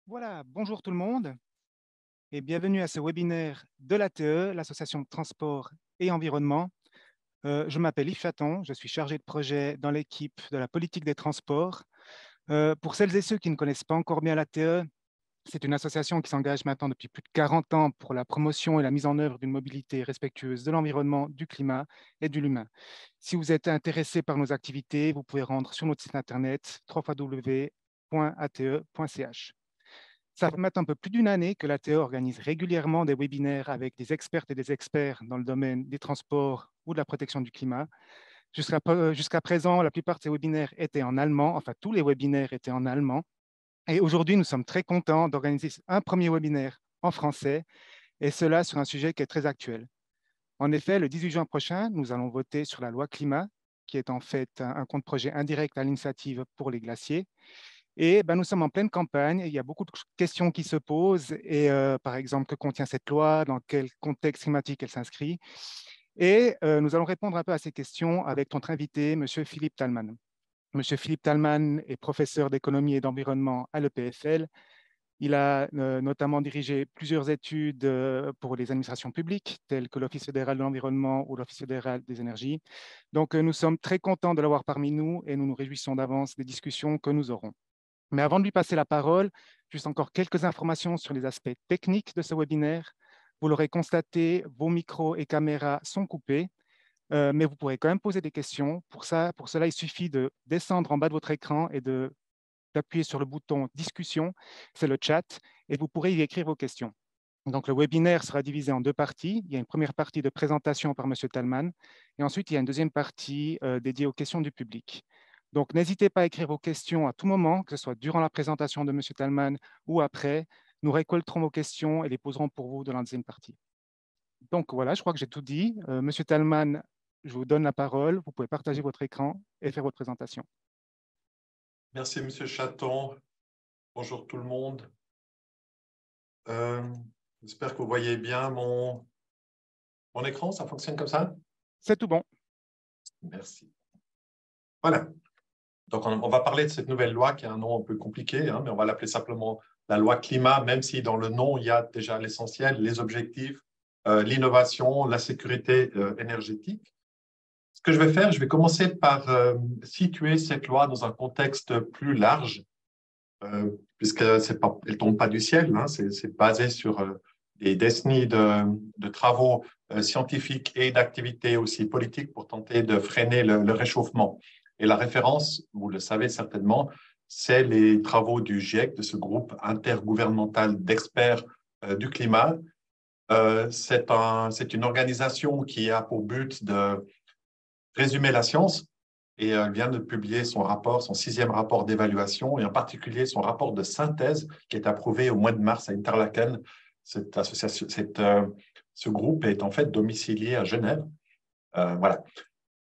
Voilà, bonjour tout le monde et bienvenue à ce webinaire de l'ATE, l'Association de transport et environnement. Je m'appelle Yves Chaton, je suis chargé de projet dans l'équipe de la politique des transports. Pour celles et ceux qui ne connaissent pas encore bien l'ATE, c'est une association qui s'engage maintenant depuis plus de 40 ans pour la promotion et la mise en œuvre d'une mobilité respectueuse de l'environnement, du climat et de l'humain. Si vous êtes intéressé par nos activités, vous pouvez rendre sur notre site internet www.ate.ch. Ça fait maintenant un peu plus d'une année que l'ATE organise régulièrement des webinaires avec des expertes et des experts dans le domaine des transports ou de la protection du climat. Jusqu'à présent, la plupart de ces webinaires étaient en allemand, enfin tous les webinaires étaient en allemand. Et aujourd'hui, nous sommes très contents d'organiser un premier webinaire en français, et cela sur un sujet qui est très actuel. En effet, le 18 juin prochain, nous allons voter sur la loi climat, qui est en fait un compte-projet indirect à l'initiative pour les glaciers. Et ben, nous sommes en pleine campagne, et il y a beaucoup de questions qui se posent, et par exemple, que contient cette loi, dans quel contexte climatique elle s'inscrit. Et nous allons répondre un peu à ces questions avec notre invité, M. Philippe Talman. M. Philippe Talman est professeur d'économie et d'environnement à l'EPFL. Il a notamment dirigé plusieurs études pour les administrations publiques, telles que l'Office fédéral de l'environnement ou l'Office fédéral des énergies. Donc, nous sommes très contents de l'avoir parmi nous et nous nous réjouissons d'avance des discussions que nous aurons. Mais avant de lui passer la parole, juste encore quelques informations sur les aspects techniques de ce webinaire. Vous l'aurez constaté, vos micros et caméras sont coupés, mais vous pourrez quand même poser des questions. Pour cela, il suffit de descendre en bas de votre écran et d'appuyer sur le bouton discussion, c'est le chat, et vous pourrez y écrire vos questions. Donc, le webinaire sera divisé en deux parties. Il y a une première partie de présentation par M. Talman, et ensuite, il y a une deuxième partie dédiée aux questions du public. Donc, n'hésitez pas à écrire vos questions à tout moment, que ce soit durant la présentation de M. Talman ou après. Nous récolterons vos questions et les poserons pour vous dans la deuxième partie. Donc, voilà, je crois que j'ai tout dit. M. Talman, je vous donne la parole. Vous pouvez partager votre écran et faire votre présentation. Merci, Monsieur Chaton. Bonjour tout le monde. Euh, J'espère que vous voyez bien mon écran. Ça fonctionne comme ça? C'est tout bon. Merci. Voilà. Donc, on va parler de cette nouvelle loi qui a un nom un peu compliqué, hein, mais on va l'appeler simplement la loi climat, même si dans le nom, il y a déjà l'essentiel, les objectifs, l'innovation, la sécurité énergétique. Ce que je vais faire, je vais commencer par situer cette loi dans un contexte plus large puisque elle ne tombe pas du ciel, hein, c'est basé sur des décennies de travaux scientifiques et d'activités aussi politiques pour tenter de freiner le réchauffement. Et la référence, vous le savez certainement, c'est les travaux du GIEC, de ce groupe intergouvernemental d'experts du climat. C'est une organisation qui a pour but de résumer la science et elle vient de publier son rapport, son 6e rapport d'évaluation, et en particulier son rapport de synthèse qui est approuvé au mois de mars à Interlaken. Cette association, ce groupe est en fait domicilié à Genève. Voilà.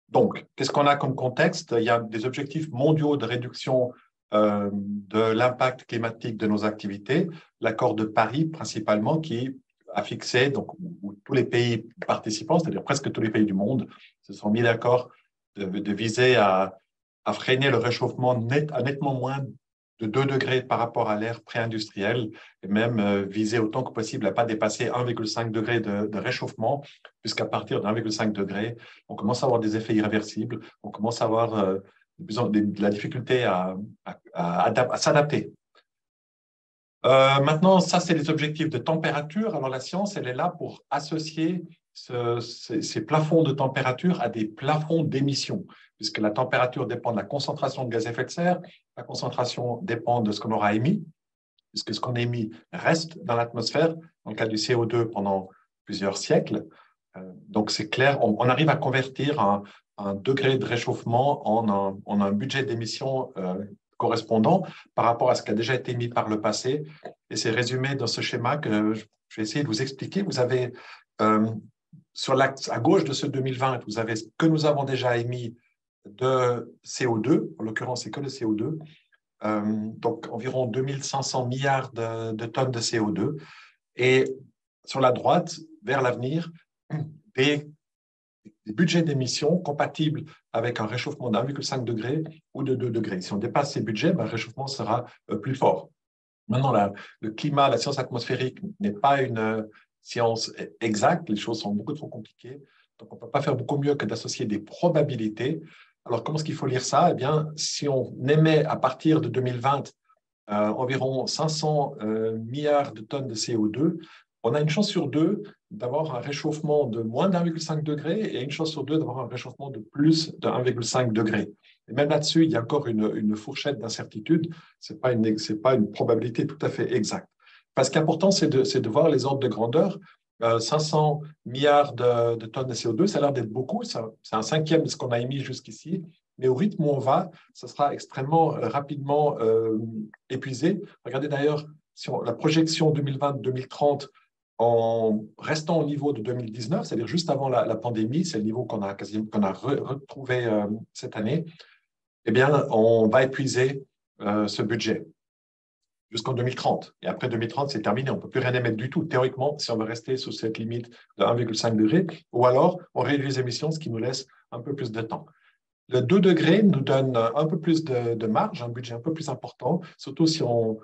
Donc, qu'est-ce qu'on a comme contexte? Il y a des objectifs mondiaux de réduction de l'impact climatique de nos activités. L'accord de Paris, principalement, qui a fixé, donc, où tous les pays participants, c'est-à-dire presque tous les pays du monde, se sont mis d'accord de viser à freiner le réchauffement à nettement moins de 2 degrés par rapport à l'ère pré-industrielle, et même viser autant que possible à ne pas dépasser 1,5 degré de réchauffement, puisqu'à partir de 1,5 degré, on commence à avoir des effets irréversibles, on commence à avoir de la difficulté à s'adapter. Maintenant, ça, c'est les objectifs de température. Alors, la science, elle est là pour associer ces plafonds de température à des plafonds d'émissions, puisque la température dépend de la concentration de gaz à effet de serre, la concentration dépend de ce qu'on aura émis, puisque ce qu'on émet reste dans l'atmosphère, dans le cas du CO2 pendant plusieurs siècles. Donc, c'est clair, on arrive à convertir un degré de réchauffement en un budget d'émissions correspondant par rapport à ce qui a déjà été mis par le passé. Et c'est résumé dans ce schéma que je vais essayer de vous expliquer. Vous avez sur l'axe à gauche de ce 2020, vous avez ce que nous avons déjà émis de CO2. En l'occurrence, c'est que le CO2. Donc environ 2500 milliards de tonnes de CO2. Et sur la droite, vers l'avenir, des budgets d'émissions compatibles avec un réchauffement d'1,5 degré ou de 2 degrés. Si on dépasse ces budgets, le réchauffement sera plus fort. Maintenant, le climat, la science atmosphérique n'est pas une science exacte. Les choses sont beaucoup trop compliquées. Donc, on ne peut pas faire beaucoup mieux que d'associer des probabilités. Alors, comment est-ce qu'il faut lire ça? Eh bien, si on émet à partir de 2020 environ 500 milliards de tonnes de CO2, on a une chance sur deux d'avoir un réchauffement de moins d'1,5 degré et une chance sur deux d'avoir un réchauffement de plus de 1,5 degré. Et même là-dessus, il y a encore une fourchette d'incertitude. Ce n'est pas une probabilité tout à fait exacte. Parce qu'important, c'est de voir les ordres de grandeur. 500 milliards de tonnes de CO2, ça a l'air d'être beaucoup. C'est un cinquième de ce qu'on a émis jusqu'ici. Mais au rythme où on va, ça sera extrêmement rapidement épuisé. Regardez d'ailleurs la projection 2020-2030 en restant au niveau de 2019, c'est-à-dire juste avant la pandémie, c'est le niveau qu'on a retrouvé cette année, eh bien, on va épuiser ce budget jusqu'en 2030. Et après 2030, c'est terminé. On ne peut plus rien émettre du tout, théoriquement, si on veut rester sous cette limite de 1,5 degré. Ou alors, on réduit les émissions, ce qui nous laisse un peu plus de temps. Le 2 degrés nous donne un peu plus de marge, un budget un peu plus important, surtout si on,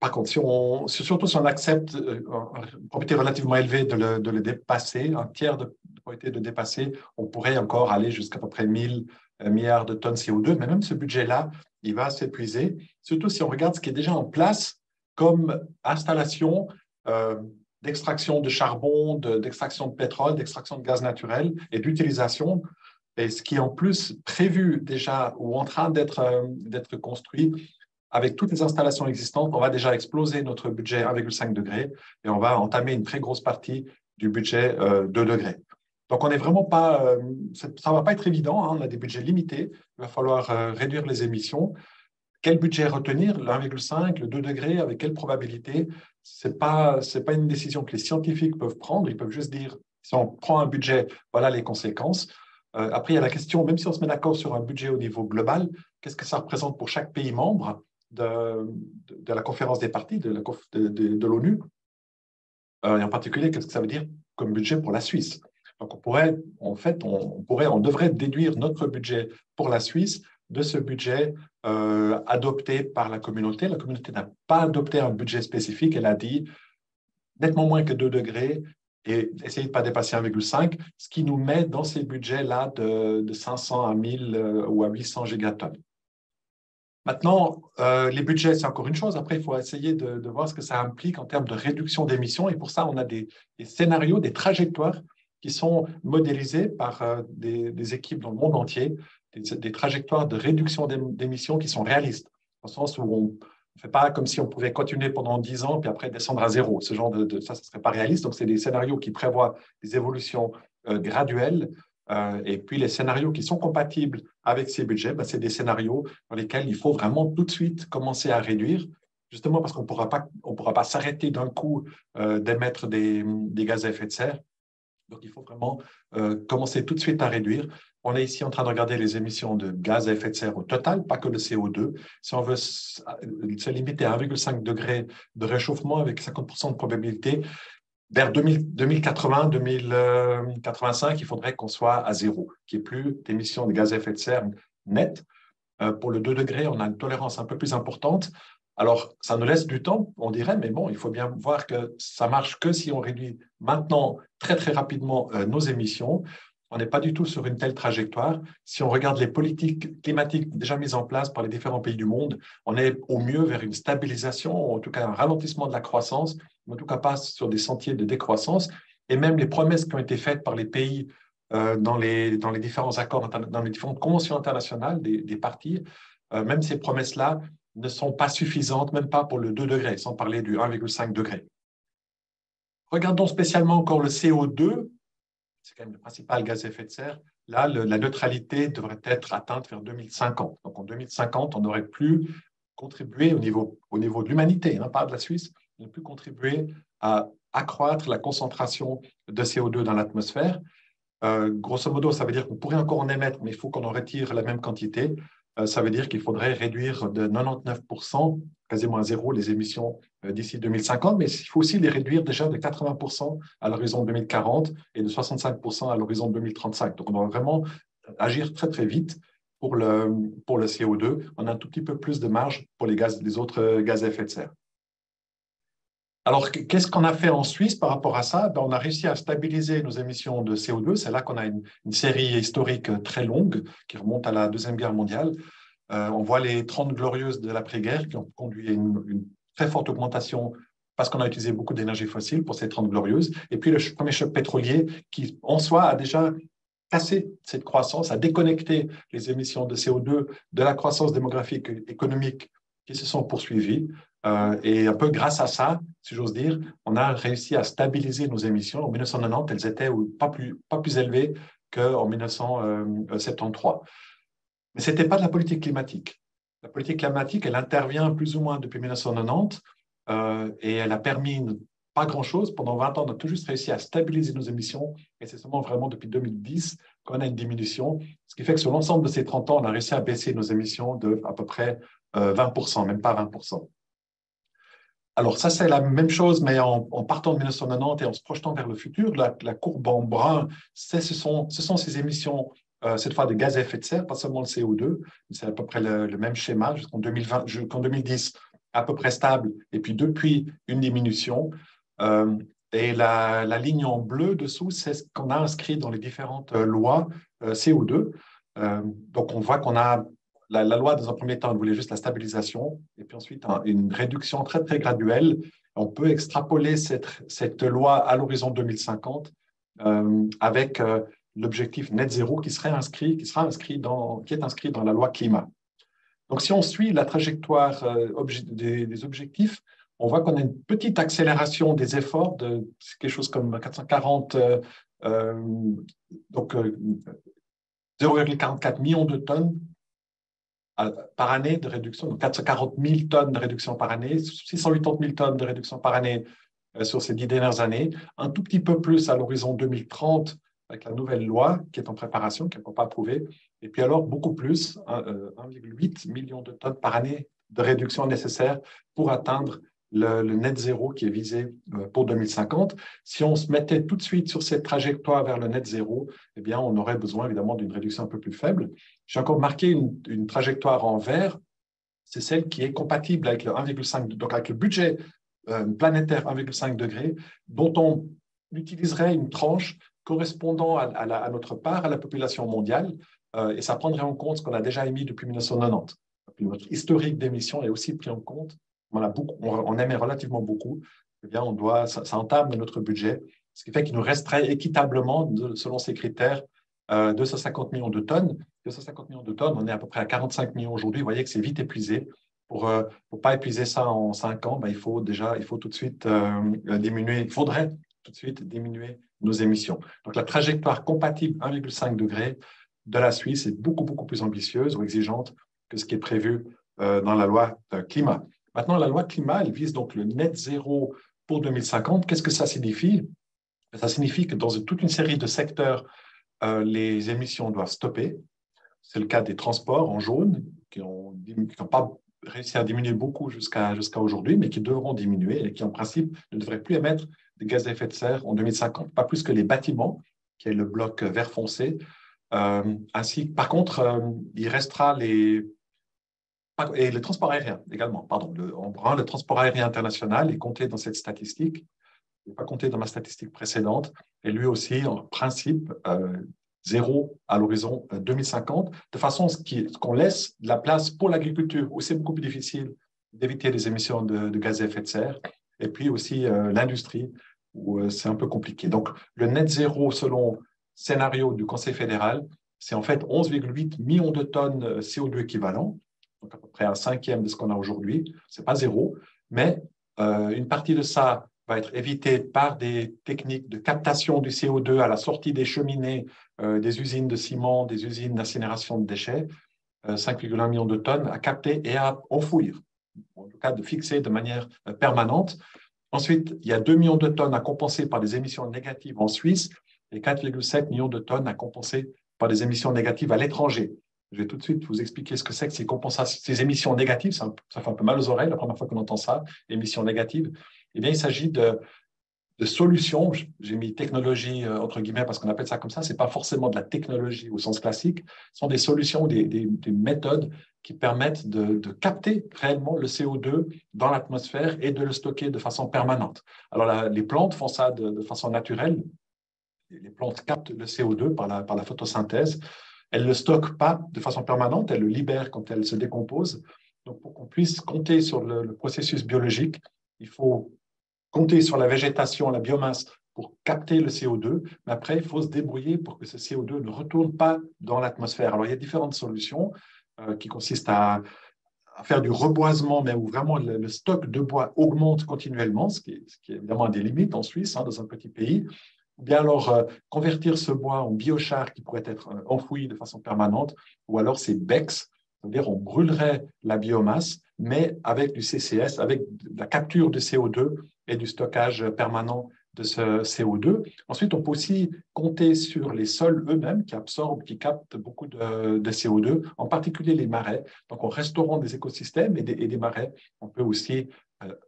par contre, surtout si on accepte une probabilité relativement élevée de le dépasser, un tiers de probabilité de dépasser, on pourrait encore aller jusqu'à peu près 1000 milliards de tonnes CO2, mais même ce budget-là, il va s'épuiser, surtout si on regarde ce qui est déjà en place comme installation d'extraction de charbon, d'extraction de pétrole, d'extraction de gaz naturel et d'utilisation. Et ce qui est en plus prévu déjà ou en train d'être construit, avec toutes les installations existantes, on va déjà exploser notre budget 1,5 degré et on va entamer une très grosse partie du budget 2 degrés. Donc, on n'est vraiment pas, ça ne va pas être évident, hein, on a des budgets limités, il va falloir réduire les émissions. Quel budget retenir, le 1,5, le 2 degrés, avec quelle probabilité? Ce n'est pas une décision que les scientifiques peuvent prendre, ils peuvent juste dire, si on prend un budget, voilà les conséquences. Après, il y a la question, même si on se met d'accord sur un budget au niveau global, qu'est-ce que ça représente pour chaque pays membre de la conférence des parties, de l'ONU, et en particulier, qu'est-ce que ça veut dire comme budget pour la Suisse? Donc, on devrait déduire notre budget pour la Suisse de ce budget adopté par la communauté. La communauté n'a pas adopté un budget spécifique, elle a dit nettement moins que 2 degrés et essayer de ne pas dépasser 1,5, ce qui nous met dans ces budgets-là de 500 à 1000 ou à 800 gigatonnes. Maintenant, les budgets, c'est encore une chose. Après, il faut essayer de voir ce que ça implique en termes de réduction d'émissions. Et pour ça, on a des scénarios, des trajectoires qui sont modélisées par des équipes dans le monde entier, des trajectoires de réduction d'émissions qui sont réalistes, dans le sens où on ne fait pas comme si on pouvait continuer pendant 10 ans puis après descendre à zéro. Ce genre ça ne serait pas réaliste. Donc, c'est des scénarios qui prévoient des évolutions graduelles. Et puis, les scénarios qui sont compatibles avec ces budgets, c'est des scénarios dans lesquels il faut vraiment tout de suite commencer à réduire, justement parce qu'on ne pourra pas s'arrêter d'un coup d'émettre des gaz à effet de serre. Donc, il faut vraiment commencer tout de suite à réduire. On est ici en train de regarder les émissions de gaz à effet de serre au total, pas que le CO2. Si on veut se limiter à 1,5 degré de réchauffement avec 50% de probabilité, vers 2080, 2085, il faudrait qu'on soit à zéro, qu'il n'y ait plus d'émissions de gaz à effet de serre nettes. Pour le 2 degrés, on a une tolérance un peu plus importante. Alors, ça nous laisse du temps, on dirait, mais bon, il faut bien voir que ça marche que si on réduit maintenant très, très rapidement nos émissions. On n'est pas du tout sur une telle trajectoire. Si on regarde les politiques climatiques déjà mises en place par les différents pays du monde, on est au mieux vers une stabilisation, ou en tout cas un ralentissement de la croissance, en tout cas pas sur des sentiers de décroissance. Et même les promesses qui ont été faites par les pays dans les différents accords, dans les différentes conventions internationales des parties, même ces promesses-là ne sont pas suffisantes, même pas pour le 2 degrés, sans parler du 1,5 degré. Regardons spécialement encore le CO2, c'est quand même le principal gaz à effet de serre. Là, la neutralité devrait être atteinte vers 2050. Donc, en 2050, on n'aurait plus contribué au niveau de l'humanité, hein, pas de la Suisse, on n'a plus contribué à accroître la concentration de CO2 dans l'atmosphère. Grosso modo, ça veut dire qu'on pourrait encore en émettre, mais il faut qu'on en retire la même quantité. Ça veut dire qu'il faudrait réduire de 99%, quasiment à zéro, les émissions d'ici 2050, mais il faut aussi les réduire déjà de 80% à l'horizon 2040 et de 65% à l'horizon 2035. Donc, on doit vraiment agir très, très vite pour le CO2. On a un tout petit peu plus de marge pour les autres gaz à effet de serre. Alors, qu'est-ce qu'on a fait en Suisse par rapport à ça? On a réussi à stabiliser nos émissions de CO2. C'est là qu'on a une série historique très longue qui remonte à la Deuxième Guerre mondiale. On voit les 30 glorieuses de l'après-guerre qui ont conduit à une très forte augmentation parce qu'on a utilisé beaucoup d'énergie fossile pour ces 30 glorieuses. Et puis, le premier choc pétrolier qui, en soi, a déjà cassé cette croissance, a déconnecté les émissions de CO2 de la croissance démographique et économique qui se sont poursuivies. Et un peu grâce à ça, si j'ose dire, on a réussi à stabiliser nos émissions. En 1990, elles étaient pas plus élevées qu'en 1973. Mais ce n'était pas de la politique climatique. La politique climatique, elle intervient plus ou moins depuis 1990 et elle a permis pas grand-chose. Pendant 20 ans, on a tout juste réussi à stabiliser nos émissions et c'est seulement vraiment depuis 2010 qu'on a une diminution. Ce qui fait que sur l'ensemble de ces 30 ans, on a réussi à baisser nos émissions de à peu près 20%, même pas 20%. Alors ça, c'est la même chose, mais en partant de 1990 et en se projetant vers le futur, la courbe en brun, ce sont ces émissions cette fois de gaz à effet de serre, pas seulement le CO2, c'est à peu près le même schéma jusqu'en 2010, à peu près stable, et puis depuis une diminution. Et la ligne en bleu dessous, c'est ce qu'on a inscrit dans les différentes lois CO2. Donc on voit qu'on a la loi, dans un premier temps, elle voulait juste la stabilisation, et puis ensuite une réduction très, très graduelle. On peut extrapoler cette loi à l'horizon 2050 avec l'objectif net zéro qui est inscrit dans la loi climat. Donc, si on suit la trajectoire des objectifs, on voit qu'on a une petite accélération des efforts de quelque chose comme 440, donc 0,44 millions de tonnes par année de réduction, donc 440 000 tonnes de réduction par année, 680 000 tonnes de réduction par année sur ces 10 dernières années, un tout petit peu plus à l'horizon 2030 avec la nouvelle loi qui est en préparation, qui n'est encore pas approuvée, et puis alors beaucoup plus, 1,8 million de tonnes par année de réduction nécessaire pour atteindre le net zéro qui est visé pour 2050. Si on se mettait tout de suite sur cette trajectoire vers le net zéro, eh bien, on aurait besoin évidemment d'une réduction un peu plus faible. J'ai encore marqué une trajectoire en vert, c'est celle qui est compatible avec le 1,5, donc avec le budget planétaire 1,5 degré, dont on utiliserait une tranche correspondant à notre part, à la population mondiale, et ça prendrait en compte ce qu'on a déjà émis depuis 1990. Notre historique d'émissions est aussi pris en compte. On émet relativement beaucoup. Eh bien, ça entame notre budget, ce qui fait qu'il nous resterait équitablement, selon ces critères, 250 millions de tonnes. 250 millions de tonnes, on est à peu près à 45 millions aujourd'hui. Vous voyez que c'est vite épuisé. Pour ne pas épuiser ça en 5 ans, il faut tout de suite diminuer, il faudrait tout de suite diminuer nos émissions. Donc, la trajectoire compatible 1,5 degré de la Suisse est beaucoup, beaucoup plus ambitieuse ou exigeante que ce qui est prévu dans la loi climat. Maintenant, la loi climat, elle vise donc le net zéro pour 2050. Qu'est-ce que ça signifie? Ça signifie que dans toute une série de secteurs, les émissions doivent stopper. C'est le cas des transports en jaune, qui n'ont pas réussi à diminuer beaucoup jusqu'à aujourd'hui, mais qui devront diminuer et qui, en principe, ne devraient plus émettre de gaz à effet de serre en 2050. Pas plus que les bâtiments, qui est le bloc vert foncé. Par contre, il restera et le transport aérien également, pardon. En brun, le transport aérien international est compté dans cette statistique. Il n'est pas compté dans ma statistique précédente. Et lui aussi, en principe, zéro à l'horizon 2050, de façon qu'on laisse de la place pour l'agriculture, où c'est beaucoup plus difficile d'éviter les émissions de gaz à effet de serre, et puis aussi l'industrie, où c'est un peu compliqué. Donc, le net zéro, selon scénario du Conseil fédéral, c'est en fait 11,8 millions de tonnes CO2 équivalent, donc à peu près un cinquième de ce qu'on a aujourd'hui. Ce n'est pas zéro, mais une partie de ça va être évitée par des techniques de captation du CO2 à la sortie des cheminées, des usines de ciment, des usines d'incinération de déchets, 5,1 millions de tonnes à capter et à enfouir, en tout cas de fixer de manière permanente. Ensuite, il y a 2 millions de tonnes à compenser par des émissions négatives en Suisse et 4,7 millions de tonnes à compenser par des émissions négatives à l'étranger. Je vais tout de suite vous expliquer ce que c'est que ces émissions négatives. Ça fait un peu mal aux oreilles la première fois qu'on entend ça, émissions négatives. Eh bien, il s'agit de solutions. J'ai mis technologie entre guillemets parce qu'on appelle ça comme ça. C'est pas forcément de la technologie au sens classique. Ce sont des solutions, des méthodes qui permettent de capter réellement le CO2 dans l'atmosphère et de le stocker de façon permanente. Alors, les plantes font ça de façon naturelle. Les plantes captent le CO2 par la photosynthèse. Elles ne le stockent pas de façon permanente, elles le libèrent quand elles se décomposent. Donc, pour qu'on puisse compter sur le processus biologique, il faut compter sur la végétation, la biomasse pour capter le CO2, mais après, il faut se débrouiller pour que ce CO2 ne retourne pas dans l'atmosphère. Alors, il y a différentes solutions qui consistent à faire du reboisement, mais où vraiment le stock de bois augmente continuellement, ce qui est évidemment à des limites en Suisse, dans un petit pays. Ou bien alors convertir ce bois en biochar qui pourrait être enfoui de façon permanente, ou alors c'est BECCS, c'est-à-dire on brûlerait la biomasse, mais avec du CCS, avec de la capture de CO2 et du stockage permanent de ce CO2. Ensuite, on peut aussi compter sur les sols eux-mêmes qui absorbent, qui captent beaucoup de CO2, en particulier les marais. Donc, en restaurant des écosystèmes et des marais, on peut aussi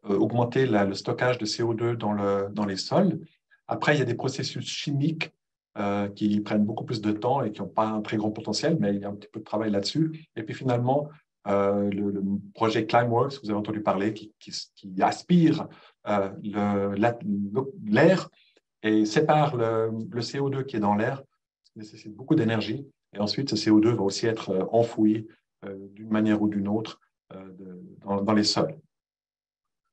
augmenter le stockage de CO2 dans les sols. Après, il y a des processus chimiques qui prennent beaucoup plus de temps et qui n'ont pas un très grand potentiel, mais il y a un petit peu de travail là-dessus. Et puis finalement, le projet Climeworks, vous avez entendu parler, qui aspire l'air et sépare le CO2 qui est dans l'air, ce qui nécessite beaucoup d'énergie. Et ensuite, ce CO2 va aussi être enfoui d'une manière ou d'une autre dans les sols.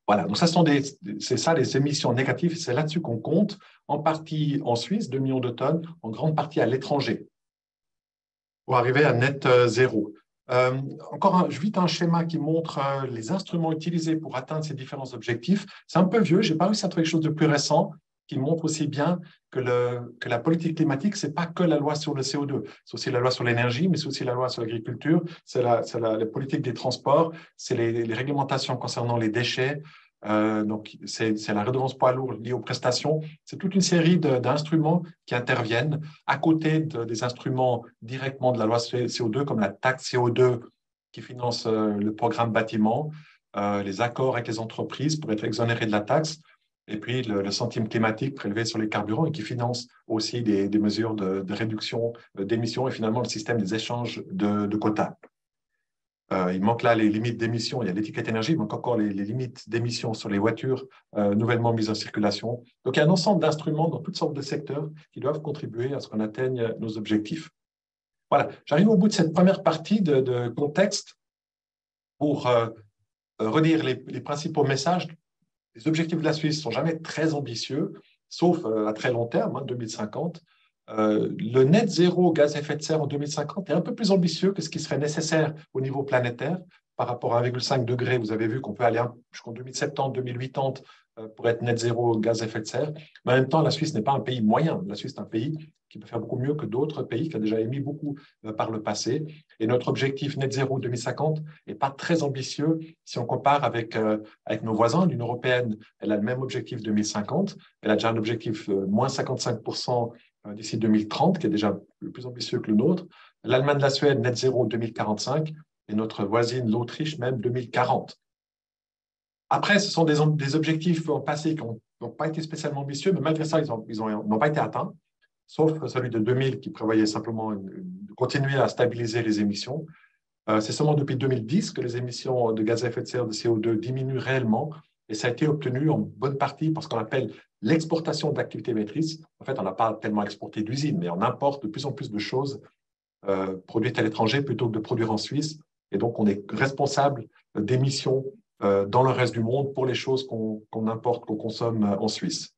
Voilà, donc c'est ça les émissions négatives, c'est là-dessus qu'on compte, en partie en Suisse, 2 millions de tonnes, en grande partie à l'étranger, pour arriver à net zéro. Encore vite un schéma qui montre les instruments utilisés pour atteindre ces différents objectifs. C'est un peu vieux, je n'ai pas réussi à trouver quelque chose de plus récent qui montre aussi bien que la politique climatique, ce n'est pas que la loi sur le CO2, c'est aussi la loi sur l'énergie, mais c'est aussi la loi sur l'agriculture, c'est la politique des transports, c'est les réglementations concernant les déchets, donc c'est la redevance poids lourd liée aux prestations. C'est toute une série d'instruments qui interviennent à côté des instruments directement de la loi CO2, comme la taxe CO2 qui finance le programme bâtiment, les accords avec les entreprises pour être exonérés de la taxe, et puis le centime climatique prélevé sur les carburants et qui finance aussi des mesures de réduction d'émissions et finalement le système des échanges de quotas. Il manque là les limites d'émissions, il y a l'étiquette énergie, il manque encore les limites d'émissions sur les voitures nouvellement mises en circulation. Donc il y a un ensemble d'instruments dans toutes sortes de secteurs qui doivent contribuer à ce qu'on atteigne nos objectifs. Voilà, j'arrive au bout de cette première partie de contexte pour redire les principaux messages. Les objectifs de la Suisse ne sont jamais très ambitieux, sauf à très long terme, 2050. Le net zéro gaz à effet de serre en 2050 est un peu plus ambitieux que ce qui serait nécessaire au niveau planétaire par rapport à 1,5 degré. Vous avez vu qu'on peut aller jusqu'en 2070, 2080 pour être net zéro gaz à effet de serre. Mais en même temps, la Suisse n'est pas un pays moyen. La Suisse est un pays qui peut faire beaucoup mieux que d'autres pays, qui a déjà émis beaucoup par le passé. Et notre objectif net zéro 2050 n'est pas très ambitieux si on compare avec nos voisins. L'Union européenne, elle a le même objectif 2050. Elle a déjà un objectif moins 55% d'ici 2030, qui est déjà le plus ambitieux que le nôtre. L'Allemagne, la Suède, net zéro 2045, et notre voisine, l'Autriche, même 2040. Après, ce sont des objectifs passés qui n'ont pas été spécialement ambitieux, mais malgré ça, ils n'ont pas été atteints, sauf celui de 2000 qui prévoyait simplement de continuer à stabiliser les émissions. C'est seulement depuis 2010 que les émissions de gaz à effet de serre, de CO2, diminuent réellement, et ça a été obtenu en bonne partie par ce qu'on appelle l'exportation d'activités émettrices. En fait, on n'a pas tellement exporté d'usines, mais on importe de plus en plus de choses produites à l'étranger plutôt que de produire en Suisse. Et donc, on est responsable d'émissions dans le reste du monde pour les choses qu'on importe, qu'on consomme en Suisse.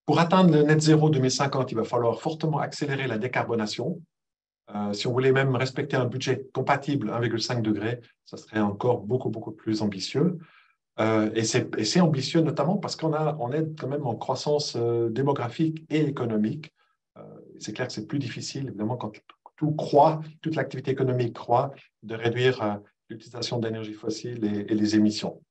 Pour atteindre le net zéro 2050, il va falloir fortement accélérer la décarbonation. Si on voulait même respecter un budget compatible 1,5 degré, ça serait encore beaucoup, beaucoup plus ambitieux. Et c'est ambitieux notamment parce on est quand même en croissance démographique et économique. C'est clair que c'est plus difficile, évidemment, quand tout croît, toute l'activité économique croît, de réduire l'utilisation d'énergie fossile et les émissions.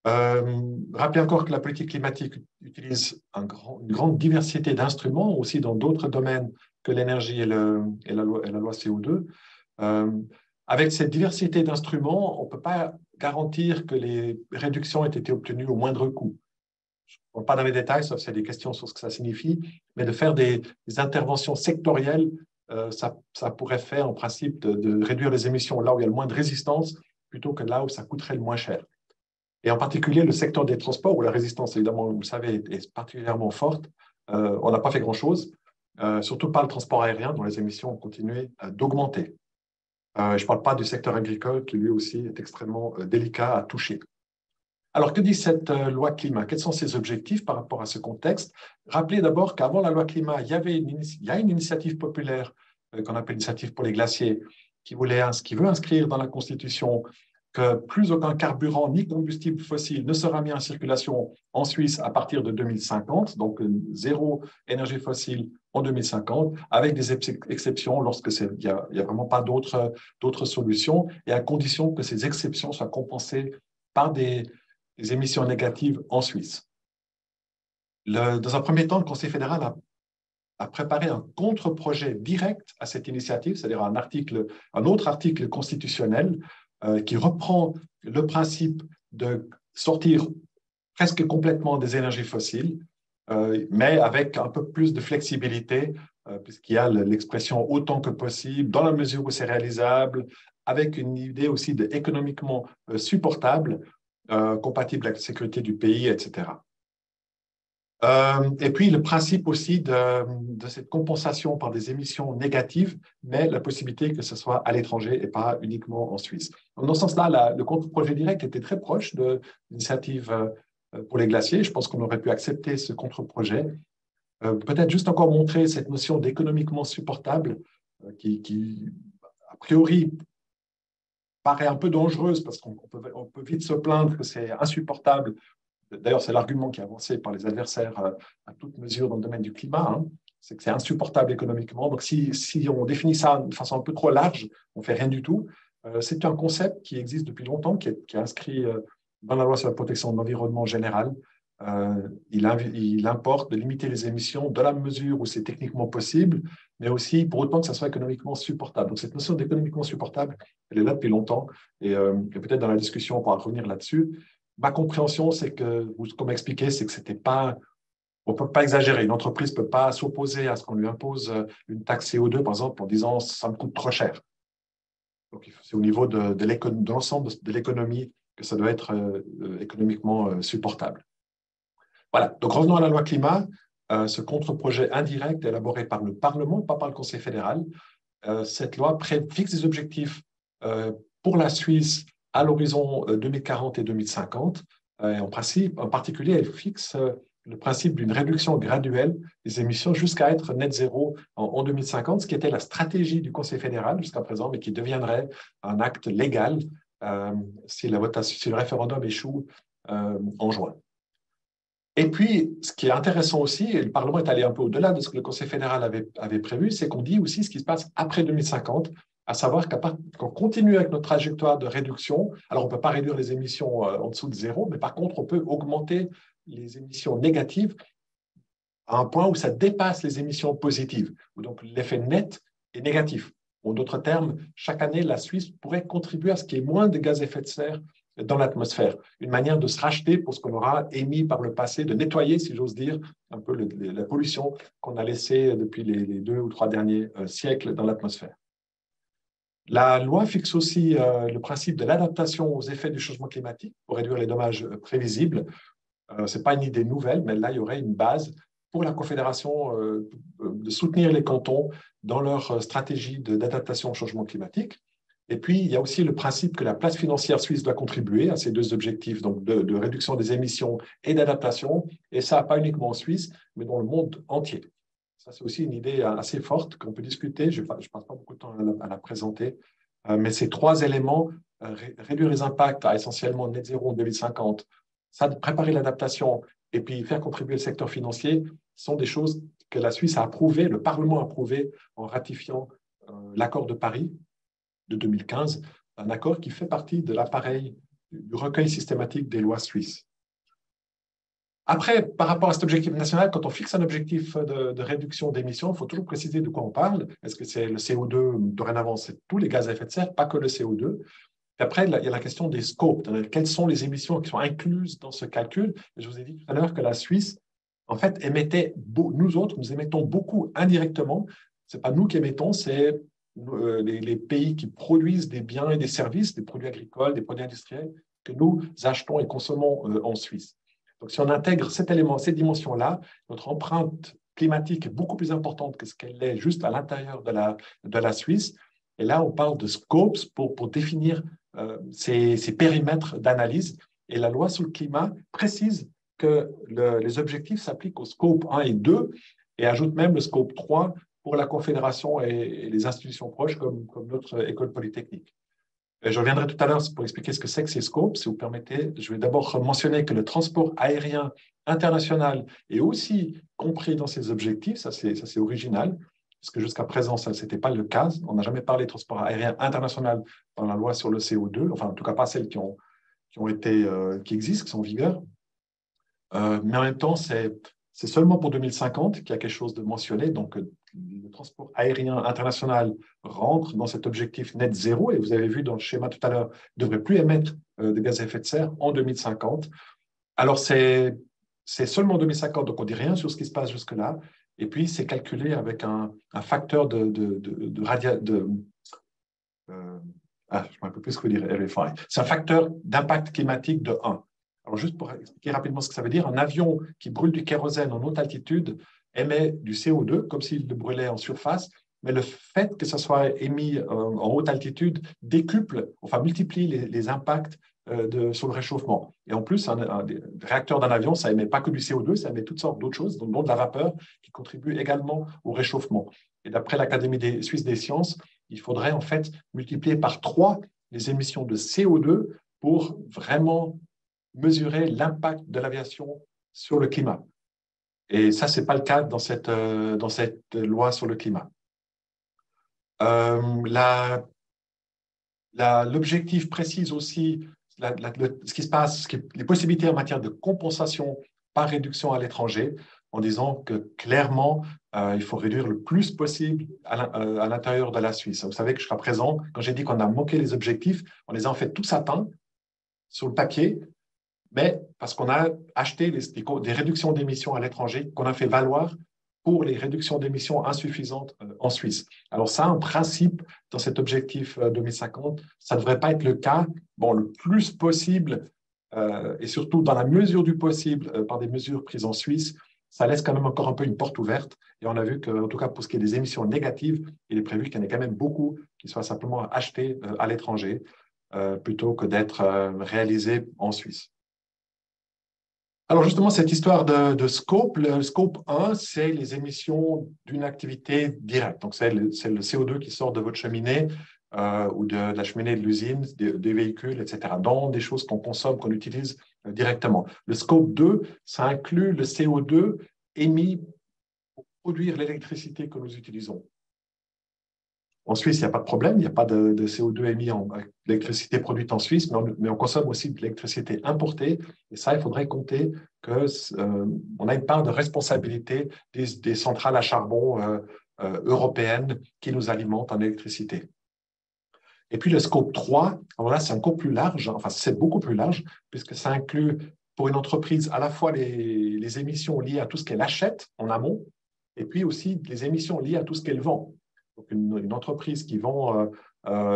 Rappelez encore que la politique climatique utilise une grande diversité d'instruments, aussi dans d'autres domaines que l'énergie et la loi CO2. Avec cette diversité d'instruments, on ne peut pas garantir que les réductions aient été obtenues au moindre coût. ne vais pas dans les détails, sauf s'il y a des questions sur ce que ça signifie, mais de faire des interventions sectorielles, ça pourrait faire en principe de réduire les émissions là où il y a le moins de résistance plutôt que là où ça coûterait le moins cher. Et en particulier, le secteur des transports, où la résistance, évidemment, vous le savez, est particulièrement forte, on n'a pas fait grand-chose, surtout pas le transport aérien, dont les émissions ont continué d'augmenter. Je ne parle pas du secteur agricole, qui lui aussi est extrêmement délicat à toucher. Alors, que dit cette loi climat? Quels sont ses objectifs par rapport à ce contexte? Rappelez d'abord qu'avant la loi climat, il y a une initiative populaire qu'on appelle l'initiative pour les glaciers, qui veut inscrire dans la Constitution que plus aucun carburant ni combustible fossile ne sera mis en circulation en Suisse à partir de 2050, donc zéro énergie fossile en 2050, avec des exceptions lorsque il y a vraiment pas d'autres solutions, et à condition que ces exceptions soient compensées par des émissions négatives en Suisse. Dans un premier temps, le Conseil fédéral a préparé un contre-projet direct à cette initiative, c'est-à-dire un autre article constitutionnel qui reprend le principe de sortir presque complètement des énergies fossiles, mais avec un peu plus de flexibilité, puisqu'il y a l'expression autant que possible, dans la mesure où c'est réalisable, avec une idée aussi d'économiquement supportable, compatible avec la sécurité du pays, etc. Et puis, le principe aussi de cette compensation par des émissions négatives, mais la possibilité que ce soit à l'étranger et pas uniquement en Suisse. Donc, dans ce sens-là, le contre-projet direct était très proche de l'initiative pour les glaciers. Je pense qu'on aurait pu accepter ce contre-projet. Peut-être juste encore montrer cette notion d'économiquement supportable qui, a priori, paraît un peu dangereuse parce qu'on peut vite se plaindre que c'est insupportable. D'ailleurs, c'est l'argument qui est avancé par les adversaires à toute mesure dans le domaine du climat, hein. C'est que c'est insupportable économiquement. Donc, si on définit ça de façon un peu trop large, on ne fait rien du tout. C'est un concept qui existe depuis longtemps, qui est inscrit dans la loi sur la protection de l'environnement général. Il importe de limiter les émissions dans la mesure où c'est techniquement possible, mais aussi pour autant que ça soit économiquement supportable. Donc, cette notion d'économiquement supportable, elle est là depuis longtemps, et peut-être dans la discussion, on pourra revenir là-dessus. Ma compréhension, c'est que, comme expliqué, c'est que c'était pas, on ne peut pas exagérer. Une entreprise ne peut pas s'opposer à ce qu'on lui impose une taxe CO2, par exemple, en disant ça me coûte trop cher. Donc, c'est au niveau de l'ensemble de l'économie que ça doit être économiquement supportable. Voilà. Donc, revenons à la loi climat. Ce contre-projet indirect élaboré par le Parlement, pas par le Conseil fédéral. Cette loi fixe des objectifs pour la Suisse à l'horizon 2040 et 2050. En particulier, elle fixe le principe d'une réduction graduelle des émissions jusqu'à être net zéro en 2050, ce qui était la stratégie du Conseil fédéral jusqu'à présent, mais qui deviendrait un acte légal si le référendum échoue en juin. Et puis, ce qui est intéressant aussi, et le Parlement est allé un peu au-delà de ce que le Conseil fédéral avait prévu, c'est qu'on dit aussi ce qui se passe après 2050, à savoir qu'on continue avec notre trajectoire de réduction. Alors, on ne peut pas réduire les émissions en dessous de zéro, mais par contre, on peut augmenter les émissions négatives à un point où ça dépasse les émissions positives, où donc l'effet net est négatif. En d'autres termes, chaque année, la Suisse pourrait contribuer à ce qu'il y ait moins de gaz à effet de serre dans l'atmosphère. Une manière de se racheter pour ce qu'on aura émis par le passé, de nettoyer, si j'ose dire, un peu la pollution qu'on a laissée depuis les 2 ou 3 derniers siècles dans l'atmosphère. La loi fixe aussi le principe de l'adaptation aux effets du changement climatique pour réduire les dommages prévisibles. Ce n'est pas une idée nouvelle, mais là, il y aurait une base pour la Confédération de soutenir les cantons dans leur stratégie d'adaptation au changement climatique. Et puis, il y a aussi le principe que la place financière suisse doit contribuer à ces deux objectifs, donc de réduction des émissions et d'adaptation, et ça, pas uniquement en Suisse, mais dans le monde entier. Ça, c'est aussi une idée assez forte qu'on peut discuter. Je ne passe pas beaucoup de temps à la présenter, mais ces 3 éléments, réduire les impacts à essentiellement net zéro en 2050, ça, préparer l'adaptation et puis faire contribuer le secteur financier, sont des choses que la Suisse a approuvées, le Parlement a approuvé en ratifiant l'accord de Paris de 2015, un accord qui fait partie de l'appareil du recueil systématique des lois suisses. Après, par rapport à cet objectif national, quand on fixe un objectif de réduction d'émissions, il faut toujours préciser de quoi on parle. Est-ce que c'est le CO2, dorénavant, c'est tous les gaz à effet de serre, pas que le CO2. Puis après, il y a la question des scopes. Quelles sont les émissions qui sont incluses dans ce calcul? Je vous ai dit tout à l'heure que la Suisse, en fait, nous autres, nous émettons beaucoup indirectement. Ce n'est pas nous qui émettons, c'est les pays qui produisent des biens et des services, des produits agricoles, des produits industriels, que nous achetons et consommons en Suisse. Donc, si on intègre cet élément, cette dimension-là, notre empreinte climatique est beaucoup plus importante que ce qu'elle est juste à l'intérieur de la Suisse. Et là, on parle de scopes pour définir ces périmètres d'analyse. Et la loi sur le climat précise que les objectifs s'appliquent au scope 1 et 2 et ajoute même le scope 3 pour la Confédération et les institutions proches comme notre école polytechnique. Et je reviendrai tout à l'heure pour expliquer ce que c'est que ces scopes. Si vous permettez, je vais d'abord mentionner que le transport aérien international est aussi compris dans ces objectifs. Ça, c'est original, parce que jusqu'à présent, ça n'était pas le cas. On n'a jamais parlé de transport aérien international dans la loi sur le CO2, enfin, en tout cas, pas celles qui existent, qui sont en vigueur. Mais en même temps, c'est seulement pour 2050 qu'il y a quelque chose de mentionné. Donc, le transport aérien international rentre dans cet objectif net zéro. Et vous avez vu dans le schéma tout à l'heure, il ne devrait plus émettre de gaz à effet de serre en 2050. Alors, c'est seulement 2050, donc on ne dit rien sur ce qui se passe jusque-là. Et puis, c'est calculé avec un facteur je ne me rappelle plus ce que veut dire RFI. C'est un facteur d'impact climatique de 1. Alors, juste pour expliquer rapidement ce que ça veut dire, un avion qui brûle du kérosène en haute altitude émet du CO2 comme s'il le brûlait en surface, mais le fait que ça soit émis en haute altitude multiplie les impacts sur le réchauffement. Et en plus, un réacteur d'un avion, ça émet pas que du CO2, ça émet toutes sortes d'autres choses, dont de la vapeur, qui contribue également au réchauffement. Et d'après l'Académie suisse des sciences, il faudrait en fait multiplier par 3 les émissions de CO2 pour vraiment mesurer l'impact de l'aviation sur le climat. Et ça, ce n'est pas le cas dans cette loi sur le climat. L'objectif précise aussi ce qui se passe, les possibilités en matière de compensation par réduction à l'étranger, en disant que clairement, il faut réduire le plus possible à l'intérieur de la Suisse. Vous savez que jusqu'à présent, quand j'ai dit qu'on a manqué les objectifs, on les a en fait tous atteints sur le papier, mais parce qu'on a acheté des réductions d'émissions à l'étranger qu'on a fait valoir pour les réductions d'émissions insuffisantes en Suisse. Alors ça, en principe, dans cet objectif 2050, ça ne devrait pas être le cas. Bon, le plus possible, et surtout dans la mesure du possible, par des mesures prises en Suisse, ça laisse quand même encore un peu une porte ouverte. Et on a vu qu'en tout cas, pour ce qui est des émissions négatives, il est prévu qu'il y en ait quand même beaucoup qui soient simplement achetés à l'étranger plutôt que d'être réalisés en Suisse. Alors justement, cette histoire de scope, le scope 1, c'est les émissions d'une activité directe. Donc, c'est le CO2 qui sort de votre cheminée ou de la cheminée de l'usine, des véhicules, etc., dans des choses qu'on consomme, qu'on utilise directement. Le scope 2, ça inclut le CO2 émis pour produire l'électricité que nous utilisons. En Suisse, il n'y a pas de problème, il n'y a pas de CO2 émis en électricité produite en Suisse, mais on consomme aussi de l'électricité importée. Et ça, il faudrait compter qu'on a une part de responsabilité des centrales à charbon européennes qui nous alimentent en électricité. Et puis le scope 3, alors là, c'est encore plus large, enfin, c'est beaucoup plus large, puisque ça inclut pour une entreprise à la fois les émissions liées à tout ce qu'elle achète en amont, et puis aussi les émissions liées à tout ce qu'elle vend. Donc, une entreprise qui vend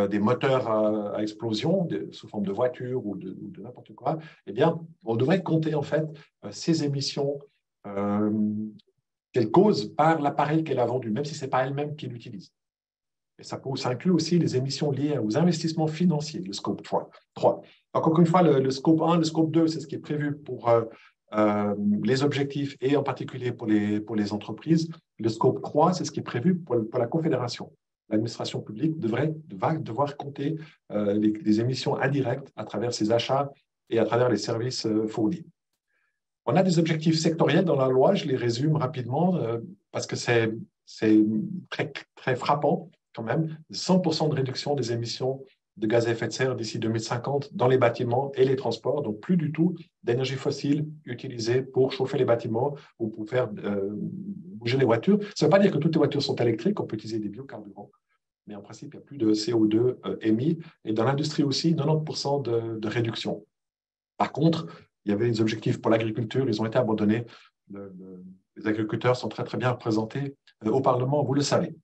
des moteurs à explosion sous forme de voitures ou de n'importe quoi, eh bien, on devrait compter en fait ces émissions qu'elle cause par l'appareil qu'elle a vendu, même si ce n'est pas elle-même qui l'utilise. Et ça inclut aussi les émissions liées aux investissements financiers, le scope 3. Donc, encore une fois, le scope 1, le scope 2, c'est ce qui est prévu pour les objectifs et en particulier pour les entreprises. Le scope 3, c'est ce qui est prévu pour la Confédération. L'administration publique va devoir compter les émissions indirectes à travers ses achats et à travers les services fournis. On a des objectifs sectoriels dans la loi, je les résume rapidement parce que c'est très, très frappant quand même. 100% de réduction des émissions de gaz à effet de serre d'ici 2050 dans les bâtiments et les transports, donc plus du tout d'énergie fossile utilisée pour chauffer les bâtiments ou pour faire bouger les voitures. Ça ne veut pas dire que toutes les voitures sont électriques, on peut utiliser des biocarburants, mais en principe, il n'y a plus de CO2 émis. Et dans l'industrie aussi, 90% de réduction. Par contre, il y avait des objectifs pour l'agriculture, ils ont été abandonnés. Les agriculteurs sont très, très bien représentés au Parlement, vous le savez.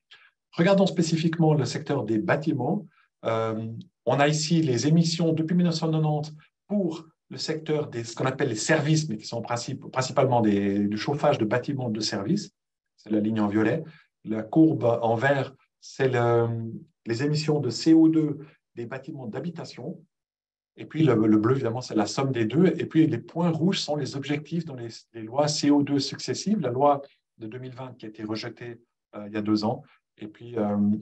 Regardons spécifiquement le secteur des bâtiments. On a ici les émissions depuis 1990 pour le secteur de ce qu'on appelle les services, mais qui sont principalement du chauffage de bâtiments de services. C'est la ligne en violet. La courbe en vert, c'est les émissions de CO2 des bâtiments d'habitation. Et puis le bleu, évidemment, c'est la somme des deux. Et puis les points rouges sont les objectifs dans les lois CO2 successives. La loi de 2020 qui a été rejetée il y a 2 ans. Et puis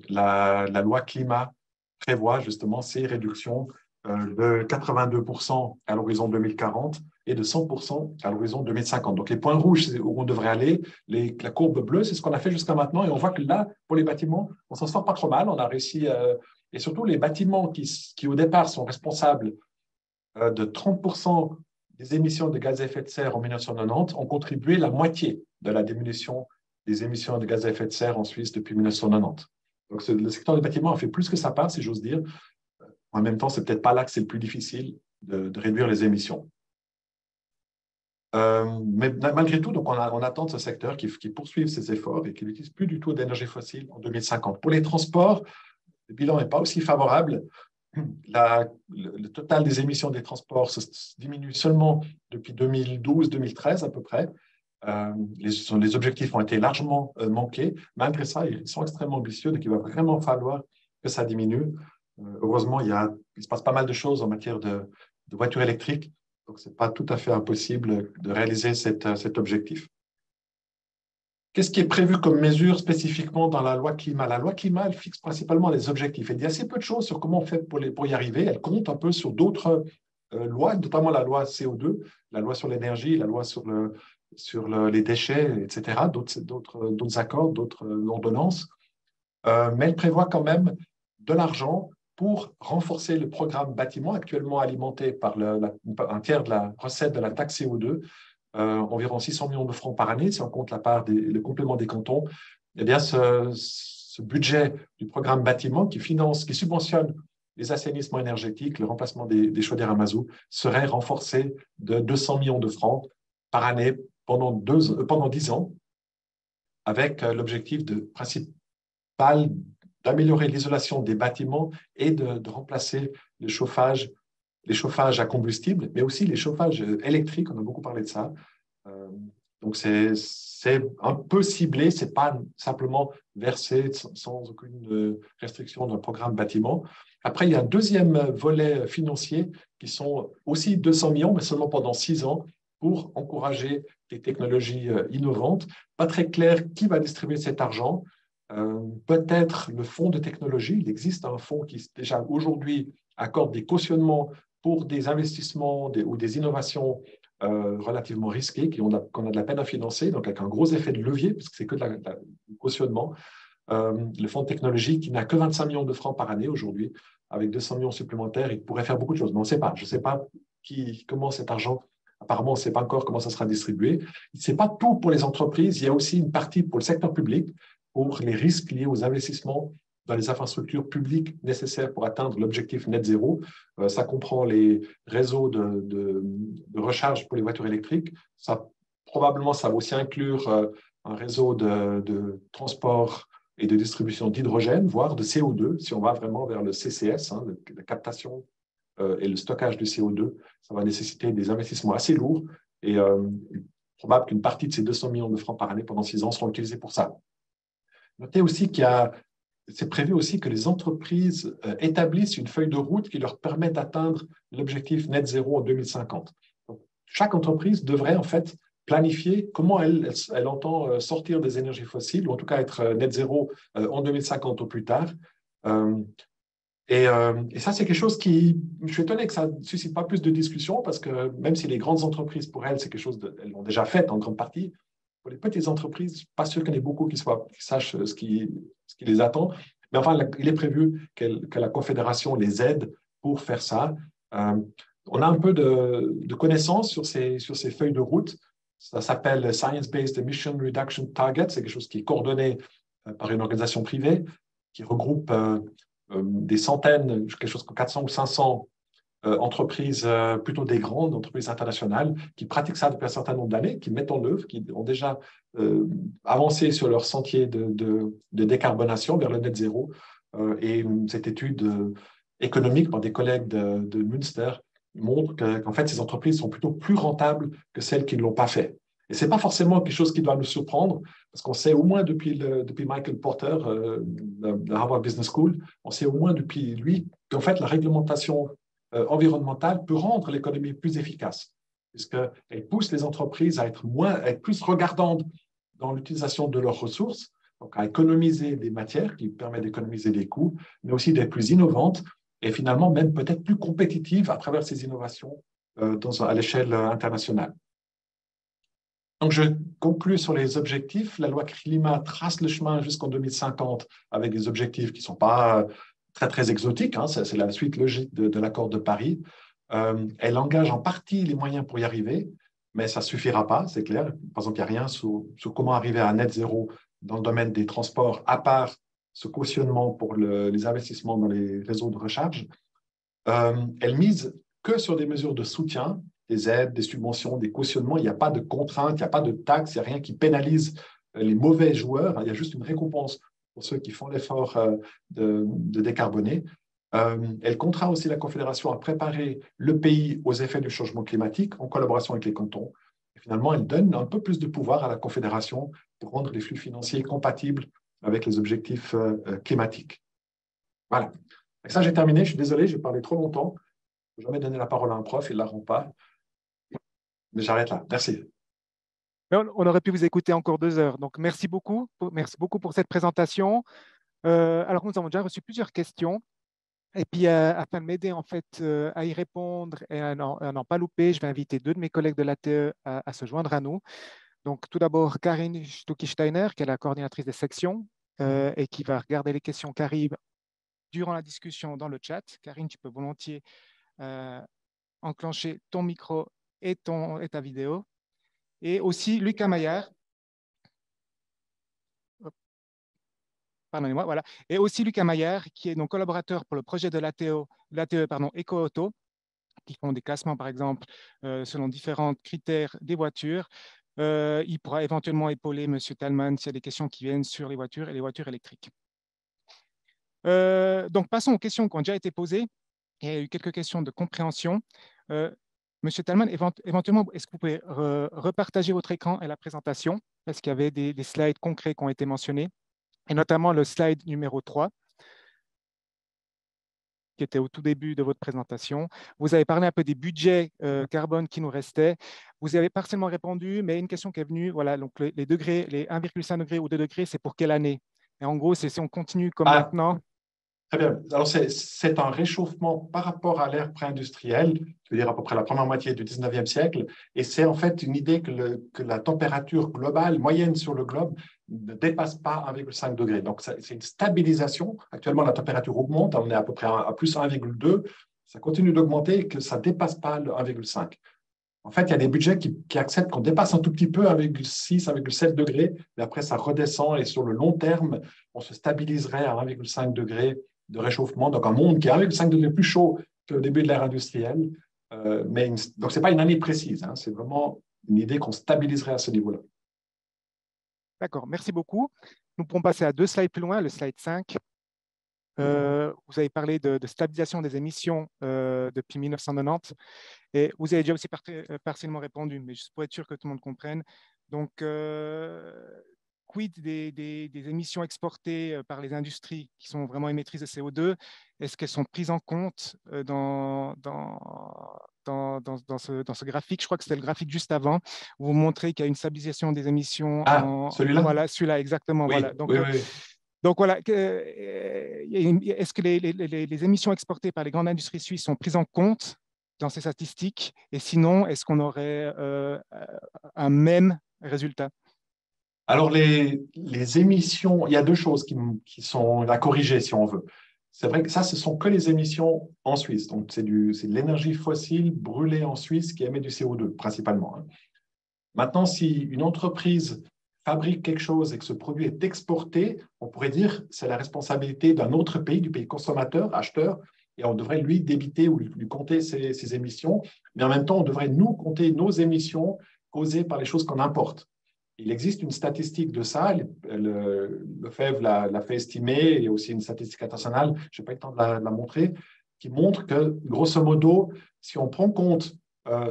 la loi climat prévoit justement ces réductions de 82% à l'horizon 2040 et de 100% à l'horizon 2050. Donc les points rouges, c'est où on devrait aller. La courbe bleue, c'est ce qu'on a fait jusqu'à maintenant. Et on voit que là, pour les bâtiments, on s'en sort pas trop mal. On a réussi, et surtout les bâtiments qui au départ sont responsables de 30% des émissions de gaz à effet de serre en 1990 ont contribué la moitié de la diminution des émissions de gaz à effet de serre en Suisse depuis 1990. Donc, le secteur du bâtiment a fait plus que sa part, si j'ose dire. En même temps, ce n'est peut-être pas là que c'est le plus difficile de réduire les émissions. Mais malgré tout, donc on attend de ce secteur qui poursuive ses efforts et qui n'utilise plus du tout d'énergie fossile en 2050. Pour les transports, le bilan n'est pas aussi favorable. Le total des émissions des transports diminue seulement depuis 2012-2013 à peu près. Les objectifs ont été largement manqués. Malgré ça, ils sont extrêmement ambitieux, donc il va vraiment falloir que ça diminue. Heureusement, il se passe pas mal de choses en matière de voitures électriques, donc ce n'est pas tout à fait impossible de réaliser cet objectif. Qu'est-ce qui est prévu comme mesure spécifiquement dans la loi climat? La loi climat, elle fixe principalement les objectifs. Elle dit assez peu de choses sur comment on fait pour y arriver. Elle compte un peu sur d'autres lois, notamment la loi CO2, la loi sur l'énergie, la loi sur les déchets, etc., d'autres accords, d'autres ordonnances. Mais elle prévoit quand même de l'argent pour renforcer le programme bâtiment, actuellement alimenté par un tiers de la recette de la taxe CO2, environ 600 millions de francs par année, si on compte le complément des cantons. Eh bien, ce budget du programme bâtiment qui subventionne les assainissements énergétiques, le remplacement des chaudières à mazout, serait renforcé de 200 millions de francs par année pendant 10 ans, avec l'objectif principal d'améliorer l'isolation des bâtiments et de remplacer les chauffages à combustible, mais aussi les chauffages électriques, on a beaucoup parlé de ça. Donc, c'est un peu ciblé, ce n'est pas simplement versé sans aucune restriction dans le programme bâtiment. Après, il y a un deuxième volet financier qui sont aussi 200 millions, mais seulement pendant 6 ans, pour encourager des technologies innovantes. Pas très clair qui va distribuer cet argent. Peut-être le fonds de technologie. Il existe un fonds qui déjà aujourd'hui accorde des cautionnements pour des investissements ou des innovations relativement risquées qu'on a de la peine à financer, donc avec un gros effet de levier, puisque c'est que du cautionnement. Le fonds de technologie qui n'a que 25 millions de francs par année aujourd'hui, avec 200 millions supplémentaires, il pourrait faire beaucoup de choses. Mais on ne sait pas. Je ne sais pas comment cet argent, apparemment, on ne sait pas encore comment ça sera distribué. Ce n'est pas tout pour les entreprises. Il y a aussi une partie pour le secteur public, pour les risques liés aux investissements dans les infrastructures publiques nécessaires pour atteindre l'objectif net zéro. Ça comprend les réseaux de recharge pour les voitures électriques. Probablement, ça va aussi inclure un réseau de transport et de distribution d'hydrogène, voire de CO2, si on va vraiment vers le CCS, la captation et le stockage du CO2. Ça va nécessiter des investissements assez lourds et probable qu'une partie de ces 200 millions de francs par année pendant 6 ans seront utilisés pour ça. Notez aussi c'est prévu aussi que les entreprises établissent une feuille de route qui leur permet d'atteindre l'objectif net zéro en 2050. Donc, chaque entreprise devrait en fait planifier comment elle entend sortir des énergies fossiles, ou en tout cas être net zéro en 2050 au plus tard. Et ça, c'est quelque chose je suis étonné que ça ne suscite pas plus de discussion, parce que même si les grandes entreprises, pour elles, c'est quelque chose elles l'ont déjà fait en grande partie. Pour les petites entreprises, je ne suis pas sûr qu'il y en ait beaucoup qui sachent ce qui les attend. Mais enfin, il est prévu que la Confédération les aide pour faire ça. On a un peu de connaissances sur ces feuilles de route. Ça s'appelle Science-Based Emission Reduction Target. C'est quelque chose qui est coordonné par une organisation privée. qui regroupe des centaines, quelque chose comme 400 ou 500 entreprises, plutôt des grandes entreprises internationales, qui pratiquent ça depuis un certain nombre d'années, qui mettent en œuvre, qui ont déjà avancé sur leur sentier de décarbonation vers le net zéro. Et cette étude économique par des collègues de Münster montre qu'en fait, ces entreprises sont plutôt plus rentables que celles qui ne l'ont pas fait. Et ce n'est pas forcément quelque chose qui doit nous surprendre, parce qu'on sait au moins depuis Michael Porter de Harvard Business School, on sait au moins depuis lui qu'en fait, la réglementation environnementale peut rendre l'économie plus efficace, puisqu'elle pousse les entreprises à être plus regardantes dans l'utilisation de leurs ressources, donc à économiser des matières qui permettent d'économiser des coûts, mais aussi d'être plus innovantes et finalement même peut-être plus compétitives à travers ces innovations à l'échelle internationale. Donc, je conclue sur les objectifs. La loi climat trace le chemin jusqu'en 2050 avec des objectifs qui ne sont pas très, très exotiques. Hein. C'est la suite logique de l'accord de Paris. Elle engage en partie les moyens pour y arriver, mais ça ne suffira pas, c'est clair. Par exemple, il n'y a rien sur comment arriver à net zéro dans le domaine des transports, à part ce cautionnement pour les investissements dans les réseaux de recharge. Elle mise que sur des mesures de soutien, des aides, des subventions, des cautionnements. Il n'y a pas de contraintes, il n'y a pas de taxes, il n'y a rien qui pénalise les mauvais joueurs. Il y a juste une récompense pour ceux qui font l'effort de décarboner. Elle contraint aussi la Confédération à préparer le pays aux effets du changement climatique en collaboration avec les cantons. Et finalement, elle donne un peu plus de pouvoir à la Confédération pour rendre les flux financiers compatibles avec les objectifs climatiques. Voilà. Et ça, j'ai terminé. Je suis désolé, j'ai parlé trop longtemps. Je ne vais jamais donner la parole à un prof, il ne la rend pas. Mais j'arrête là. Merci. On aurait pu vous écouter encore 2 heures. Donc, merci beaucoup pour cette présentation. Alors, nous avons déjà reçu plusieurs questions. Et puis, afin de m'aider en fait à y répondre et à n'en pas louper, je vais inviter 2 de mes collègues de l'ATE à se joindre à nous. Donc, tout d'abord, Karine Stucki-Steiner, qui est la coordinatrice des sections et qui va regarder les questions qui arrivent durant la discussion dans le chat. Karine, tu peux volontiers enclencher ton micro et ta vidéo. Et aussi Lucas Maillard. Pardonnez-moi, voilà. Et aussi Lucas Maillard, qui est donc collaborateur pour le projet de l'ATE, EcoAuto, qui font des classements, par exemple, selon différents critères des voitures. Il pourra éventuellement épauler M. Thalmann s'il y a des questions qui viennent sur les voitures et les voitures électriques. Donc, passons aux questions qui ont déjà été posées. Il y a eu quelques questions de compréhension. Monsieur Thalmann, éventuellement, est-ce que vous pouvez repartager votre écran et la présentation? Parce qu'il y avait des slides concrets qui ont été mentionnés, et notamment le slide numéro 3, qui était au tout début de votre présentation. Vous avez parlé un peu des budgets carbone qui nous restaient. Vous avez partiellement répondu, mais une question qui est venue, voilà, donc les degrés, les 1,5 degrés ou 2 degrés, c'est pour quelle année? Et en gros, c'est si on continue comme maintenant. Très bien. Alors, c'est un réchauffement par rapport à l'ère pré-industrielle, je veux dire à peu près la première moitié du 19e siècle, et c'est en fait une idée que la température globale, moyenne sur le globe, ne dépasse pas 1,5 degré. Donc, c'est une stabilisation. Actuellement, la température augmente, on est à peu près à plus 1,2. Ça continue d'augmenter et que ça ne dépasse pas le 1,5. En fait, il y a des budgets qui acceptent qu'on dépasse un tout petit peu 1,6, 1,7 degrés, mais après, ça redescend et sur le long terme, on se stabiliserait à 1,5 degré de réchauffement, donc un monde qui est 1,5 degré plus chaud que le début de l'ère industrielle. Donc, ce n'est pas une année précise, hein, c'est vraiment une idée qu'on stabiliserait à ce niveau-là. D'accord, merci beaucoup. Nous pourrons passer à 2 slides plus loin, le slide 5. Vous avez parlé de stabilisation des émissions depuis 1990 et vous avez déjà aussi partiellement répondu, mais juste pour être sûr que tout le monde comprenne. Donc, quid des émissions exportées par les industries qui sont vraiment émettrices de CO2? Est-ce qu'elles sont prises en compte dans ce graphique? Je crois que c'était le graphique juste avant, où vous montrez qu'il y a une stabilisation des émissions. Celui-là? Voilà, celui-là, exactement. Oui, voilà. Donc, oui. Donc voilà, est-ce que les émissions exportées par les grandes industries suisses sont prises en compte dans ces statistiques? Et sinon, est-ce qu'on aurait un même résultat? Alors, les émissions, il y a 2 choses qui sont à corriger si on veut. C'est vrai que ça, ce sont que les émissions en Suisse. Donc, c'est de l'énergie fossile brûlée en Suisse qui émet du CO2 principalement. Hein. Maintenant, si une entreprise fabrique quelque chose et que ce produit est exporté, on pourrait dire que c'est la responsabilité d'un autre pays, du pays consommateur, acheteur, et on devrait lui débiter ou lui compter ses émissions. Mais en même temps, on devrait nous compter nos émissions causées par les choses qu'on importe. Il existe une statistique de ça, le FEV l'a fait estimer, il y a aussi une statistique internationale, je n'ai pas eu le temps de la montrer, qui montre que, grosso modo, si on prend compte,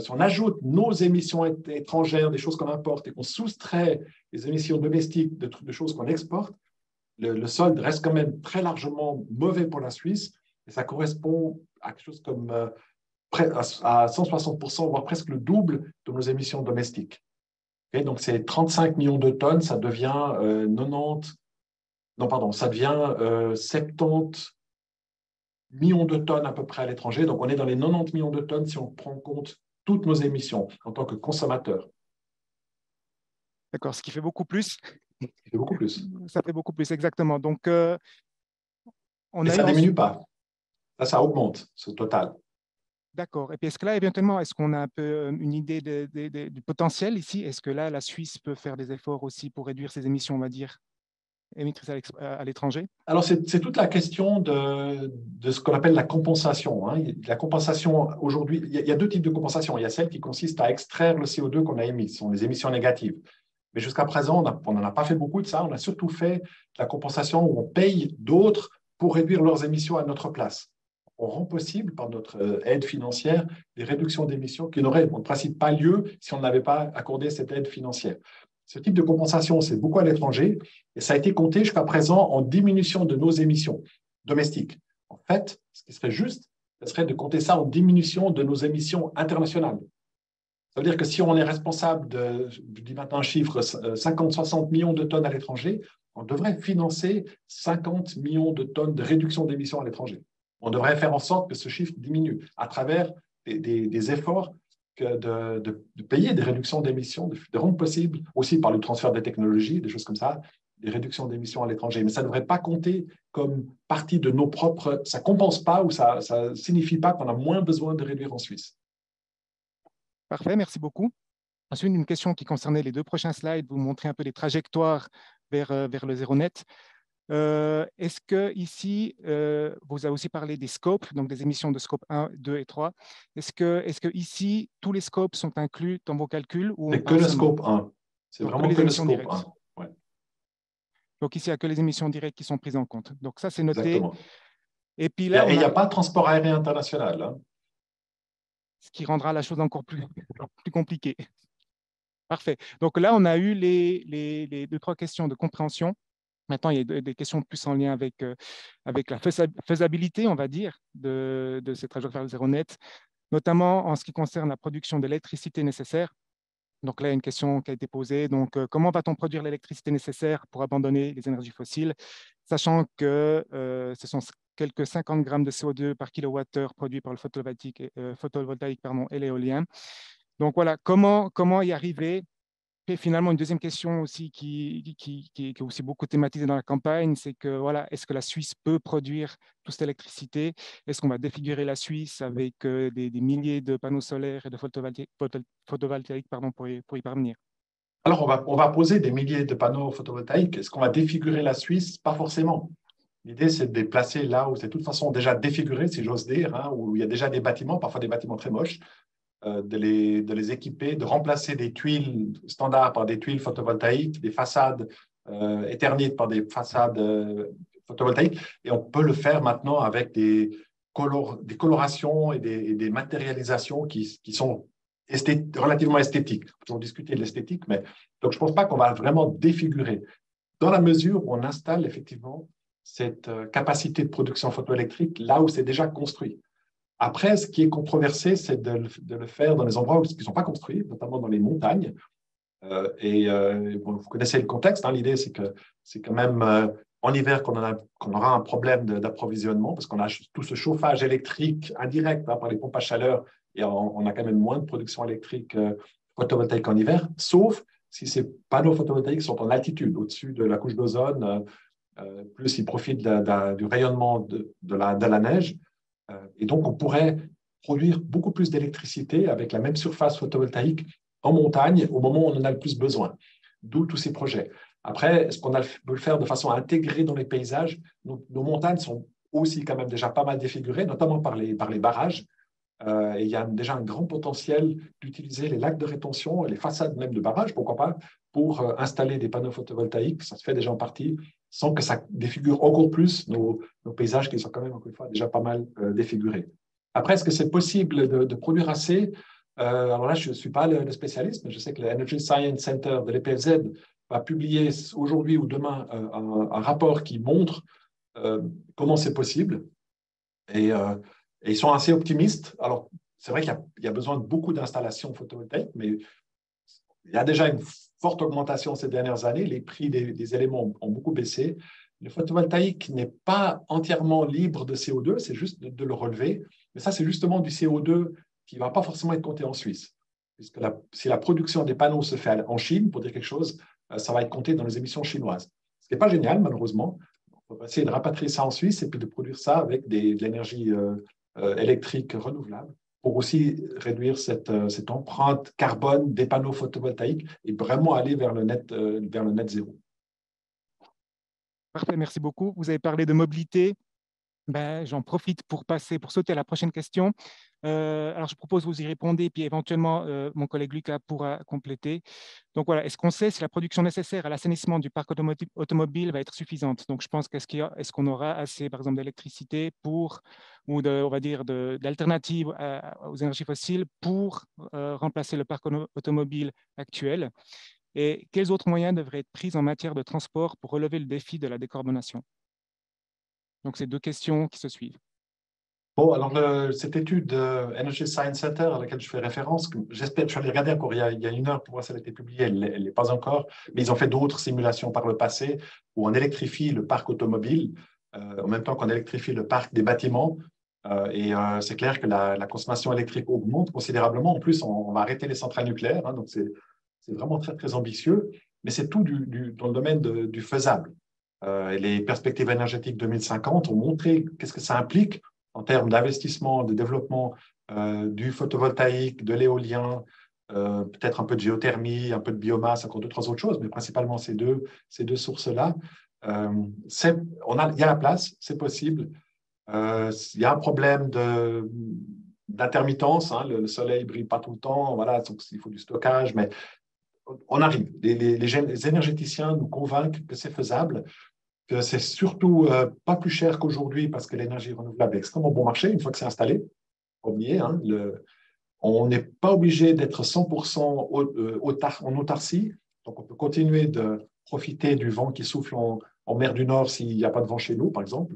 si on ajoute nos émissions étrangères, des choses qu'on importe, et qu'on soustrait les émissions domestiques de choses qu'on exporte, le solde reste quand même très largement mauvais pour la Suisse, et ça correspond à quelque chose comme à 160%, voire presque le double de nos émissions domestiques. Okay, donc, c'est 35 millions de tonnes, ça devient 90, non, pardon, ça devient 70 millions de tonnes à peu près à l'étranger. Donc, on est dans les 90 millions de tonnes si on prend en compte toutes nos émissions en tant que consommateur. D'accord, ce qui fait beaucoup plus. C'est beaucoup plus. Ça fait beaucoup plus, exactement. Donc, Et ça ne diminue pas. Ça augmente, ce total. D'accord. Et puis, est-ce que là, éventuellement, est-ce qu'on a un peu une idée du potentiel ici? Est-ce que là, la Suisse peut faire des efforts aussi pour réduire ses émissions, on va dire, émettrices à l'étranger? Alors, c'est toute la question de ce qu'on appelle la compensation. Hein. La compensation, aujourd'hui, il y a deux types de compensation. Il y a celle qui consiste à extraire le CO2 qu'on a émis, ce sont les émissions négatives. Mais jusqu'à présent, on n'en a pas fait beaucoup de ça. On a surtout fait la compensation où on paye d'autres pour réduire leurs émissions à notre place. On rend possible, par notre aide financière, des réductions d'émissions qui n'auraient en principe pas lieu si on n'avait pas accordé cette aide financière. Ce type de compensation, c'est beaucoup à l'étranger et ça a été compté jusqu'à présent en diminution de nos émissions domestiques. En fait, ce qui serait juste, ce serait de compter ça en diminution de nos émissions internationales. Ça veut dire que si on est responsable de, je dis maintenant un chiffre, 50-60 millions de tonnes à l'étranger, on devrait financer 50 millions de tonnes de réduction d'émissions à l'étranger. On devrait faire en sorte que ce chiffre diminue à travers des efforts de payer des réductions d'émissions, de rendre possible aussi par le transfert des technologies, des choses comme ça, des réductions d'émissions à l'étranger. Mais ça ne devrait pas compter comme partie de nos propres... Ça ne compense pas ou ça ne signifie pas qu'on a moins besoin de réduire en Suisse. Parfait, merci beaucoup. Ensuite, une question qui concernait les deux prochains slides, vous montrez un peu les trajectoires vers le zéro net. Est-ce que ici, vous avez aussi parlé des scopes, donc des émissions de scope 1, 2 et 3. Est-ce que ici, tous les scopes sont inclus dans vos calculs ou c'est que le scope 1. C'est donc, vraiment que le scope 1. Ouais. Donc ici, il n'y a que les émissions directes qui sont prises en compte. Donc ça, c'est noté. Exactement. Et puis là, il n'y a pas de transport aérien international. Hein. Ce qui rendra la chose encore plus compliquée. Parfait. Donc là, on a eu les deux, trois questions de compréhension. Maintenant, il y a des questions plus en lien avec la faisabilité, on va dire, de cette trajectoire vers le zéro net, notamment en ce qui concerne la production d'électricité nécessaire. Donc là, il y a une question qui a été posée. Donc, comment va-t-on produire l'électricité nécessaire pour abandonner les énergies fossiles, sachant que ce sont quelques 50 grammes de CO2 par kilowattheure produits par le photovoltaïque et l'éolien. Donc voilà, comment y arriver? Et finalement, une deuxième question aussi qui est aussi beaucoup thématisée dans la campagne, c'est que voilà, est-ce que la Suisse peut produire toute cette électricité? Est-ce qu'on va défigurer la Suisse avec des milliers de panneaux solaires et de photovoltaïques pour y parvenir? Alors, on va poser des milliers de panneaux photovoltaïques. Est-ce qu'on va défigurer la Suisse? Pas forcément. L'idée, c'est de les placer là où c'est de toute façon déjà défiguré, si j'ose dire, hein, où il y a déjà des bâtiments, parfois des bâtiments très moches. De les équiper, de remplacer des tuiles standards par des tuiles photovoltaïques, des façades éternites par des façades photovoltaïques. Et on peut le faire maintenant avec des colorations et des matérialisations qui sont relativement esthétiques. On peut toujours discuter de l'esthétique, mais donc je ne pense pas qu'on va vraiment défigurer. Dans la mesure où on installe effectivement cette capacité de production photoélectrique là où c'est déjà construit. Après, ce qui est controversé, c'est de le faire dans des endroits qui ne sont pas construits, notamment dans les montagnes. Bon, vous connaissez le contexte. Hein, l'idée, c'est que c'est quand même en hiver qu'on aura un problème d'approvisionnement parce qu'on a tout ce chauffage électrique indirect hein, par les pompes à chaleur et on a quand même moins de production électrique photovoltaïque en hiver, sauf si ces panneaux photovoltaïques sont en altitude, au-dessus de la couche d'ozone, plus ils profitent du rayonnement de la neige. Et donc, on pourrait produire beaucoup plus d'électricité avec la même surface photovoltaïque en montagne au moment où on en a le plus besoin. d'où tous ces projets. Après, est-ce qu'on peut le faire de façon intégrée dans les paysages? Nos montagnes sont aussi quand même déjà pas mal défigurées, notamment par les barrages. Et il y a déjà un grand potentiel d'utiliser les lacs de rétention et les façades même de barrages, pourquoi pas, pour installer des panneaux photovoltaïques. Ça se fait déjà en partie, sans que ça défigure encore plus nos paysages qui sont quand même, encore une fois, déjà pas mal défigurés. Après, est-ce que c'est possible de produire assez? Alors là, je ne suis pas le spécialiste, mais je sais que l'Energy Science Center de l'EPFZ va publier aujourd'hui ou demain un rapport qui montre comment c'est possible. Et ils sont assez optimistes. Alors, c'est vrai qu'il y a besoin de beaucoup d'installations photovoltaïques, mais il y a déjà une forte augmentation ces dernières années. Les prix des éléments ont beaucoup baissé. Le photovoltaïque n'est pas entièrement libre de CO2, c'est juste de le relever. Mais ça, c'est justement du CO2 qui ne va pas forcément être compté en Suisse. Puisque si la production des panneaux se fait en Chine, pour dire quelque chose, ça va être compté dans les émissions chinoises. Ce qui n'est pas génial, malheureusement. On va essayer de rapatrier ça en Suisse et puis de produire ça avec de l'énergie électrique renouvelable pour aussi réduire cette empreinte carbone des panneaux photovoltaïques et vraiment aller vers le net zéro. Parfait, merci beaucoup. Vous avez parlé de mobilité. Ben, j'en profite pour sauter à la prochaine question. Alors, je propose que vous y répondez, puis éventuellement, mon collègue Lucas pourra compléter. Donc voilà, est-ce qu'on sait si la production nécessaire à l'assainissement du parc automobile va être suffisante? Donc, je pense est-ce qu'on aura assez, par exemple, d'électricité ou on va dire, d'alternatives aux énergies fossiles pour remplacer le parc automobile actuel? Et quels autres moyens devraient être pris en matière de transport pour relever le défi de la décarbonation? Donc, c'est deux questions qui se suivent. Bon, alors cette étude Energy Science Center à laquelle je fais référence, j'espère, je suis allé regarder encore il y a une heure pour voir si elle a été publiée, elle n'est pas encore, mais ils ont fait d'autres simulations par le passé où on électrifie le parc automobile en même temps qu'on électrifie le parc des bâtiments. C'est clair que la consommation électrique augmente considérablement. En plus, on va arrêter les centrales nucléaires, hein, donc c'est vraiment très, très ambitieux, mais c'est tout dans le domaine du faisable. Et les perspectives énergétiques 2050 ont montré qu'est-ce que ça implique en termes d'investissement, de développement du photovoltaïque, de l'éolien, peut-être un peu de géothermie, un peu de biomasse, encore deux, trois autres choses, mais principalement ces deux sources-là. Il y a la place, c'est possible. Il y a un problème d'intermittence, hein, le soleil ne brille pas tout le temps, voilà, donc il faut du stockage, mais on arrive. Les énergéticiens nous convainquent que c'est faisable, que c'est surtout pas plus cher qu'aujourd'hui parce que l'énergie renouvelable est extrêmement bon marché une fois que c'est installé. Oubliez, hein, on n'est pas obligé d'être 100% en autarcie, donc on peut continuer de profiter du vent qui souffle en mer du Nord s'il n'y a pas de vent chez nous, par exemple.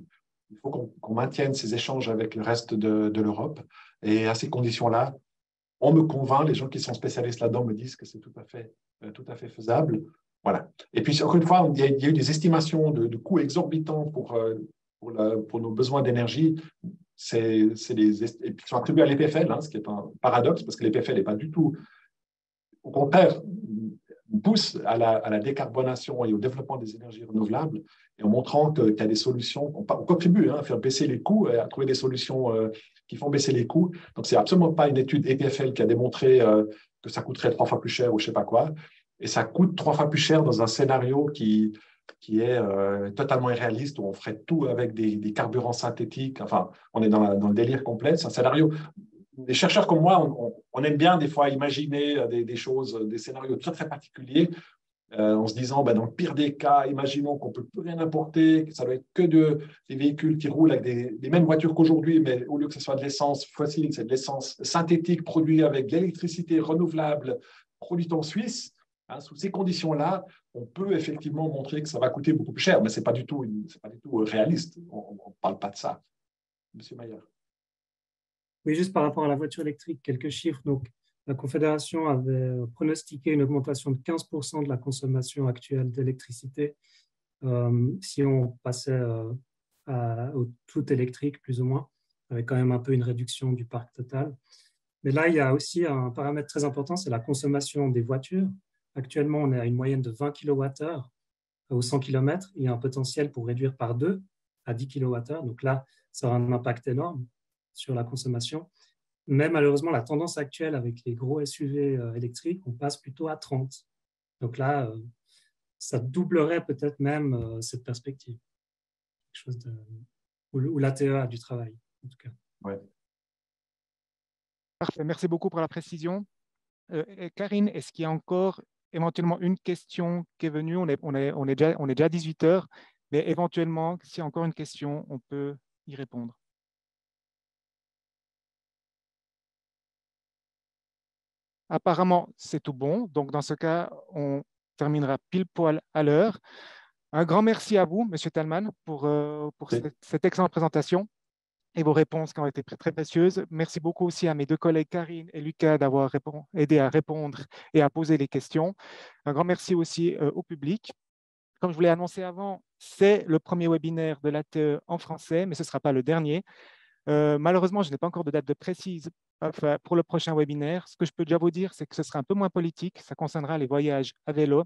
Il faut qu'on maintienne ces échanges avec le reste de l'Europe. Et à ces conditions-là, on me convainc, les gens qui sont spécialistes là-dedans me disent que c'est tout à fait faisable. Voilà. Et puis, encore une fois, il y a eu des estimations de coûts exorbitants pour nos besoins d'énergie. Et puis, qui sont attribués à l'EPFL, hein, ce qui est un paradoxe, parce que l'EPFL n'est pas du tout, au contraire, pousse à la décarbonation et au développement des énergies renouvelables, et en montrant qu'il y a des solutions, on contribue à faire baisser les coûts et à trouver des solutions qui font baisser les coûts. Donc, ce n'est absolument pas une étude EPFL qui a démontré que ça coûterait 3 fois plus cher ou je ne sais pas quoi, et ça coûte 3 fois plus cher dans un scénario qui est totalement irréaliste, où on ferait tout avec des carburants synthétiques. Enfin, on est dans le délire complet. C'est un scénario. Les chercheurs comme moi, on aime bien des fois imaginer des choses, des scénarios très, très particuliers, en se disant, dans le pire des cas, imaginons qu'on ne peut plus rien importer, que ça doit être que des véhicules qui roulent avec des mêmes voitures qu'aujourd'hui, mais au lieu que ce soit de l'essence fossile, c'est de l'essence synthétique produite avec de l'électricité renouvelable produite en Suisse. Hein, sous ces conditions-là, on peut effectivement montrer que ça va coûter beaucoup plus cher, mais ce n'est pas du tout réaliste. On ne parle pas de ça. Monsieur Maillard. Oui, juste par rapport à la voiture électrique, quelques chiffres. Donc, la Confédération avait pronostiqué une augmentation de 15% de la consommation actuelle d'électricité si on passait au tout électrique, plus ou moins, avec quand même un peu une réduction du parc total. Mais là, il y a aussi un paramètre très important, c'est la consommation des voitures. Actuellement, on est à une moyenne de 20 kWh au 100 km. Il y a un potentiel pour réduire par 2 à 10 kWh. Donc là, ça aura un impact énorme sur la consommation. Mais malheureusement, la tendance actuelle avec les gros SUV électriques, on passe plutôt à 30. Donc là, ça doublerait peut-être même cette perspective. Quelque chose où l'ATE a du travail, en tout cas. Ouais. Parfait, merci beaucoup pour la précision. Karine, est-ce qu'il y a encore éventuellement une question qui est venue? On est déjà à 18 heures, mais éventuellement, s'il y a encore une question, on peut y répondre. Apparemment, c'est tout bon. Donc, dans ce cas, on terminera pile poil à l'heure. Un grand merci à vous, Monsieur Thalmann, pour cette excellente présentation et vos réponses qui ont été très, très précieuses. Merci beaucoup aussi à mes deux collègues Karine et Lucas d'avoir aidé à répondre et à poser les questions. Un grand merci aussi au public. Comme je vous l'ai annoncé avant, c'est le premier webinaire de l'ATE en français, mais ce ne sera pas le dernier. Malheureusement, je n'ai pas encore de date précise pour le prochain webinaire. Ce que je peux déjà vous dire, c'est que ce sera un peu moins politique. Ça concernera les voyages à vélo.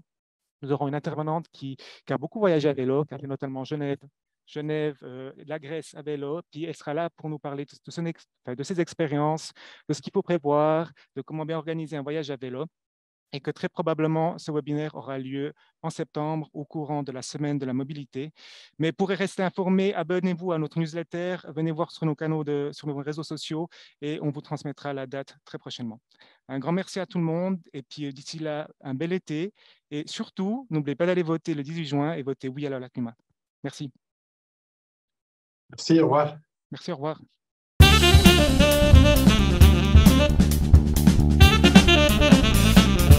Nous aurons une intervenante qui a beaucoup voyagé à vélo, qui a fait notamment Genève, la Grèce à vélo, puis elle sera là pour nous parler de ses expériences, de ce qu'il faut prévoir, de comment bien organiser un voyage à vélo, et que très probablement, ce webinaire aura lieu en septembre au courant de la semaine de la mobilité. Mais pour rester informé, abonnez-vous à notre newsletter, venez voir sur nos canaux, sur nos réseaux sociaux, et on vous transmettra la date très prochainement. Un grand merci à tout le monde, et puis d'ici là, un bel été. Et surtout, n'oubliez pas d'aller voter le 18 juin et voter oui à la climat. Merci. Merci, au revoir. Merci, au revoir.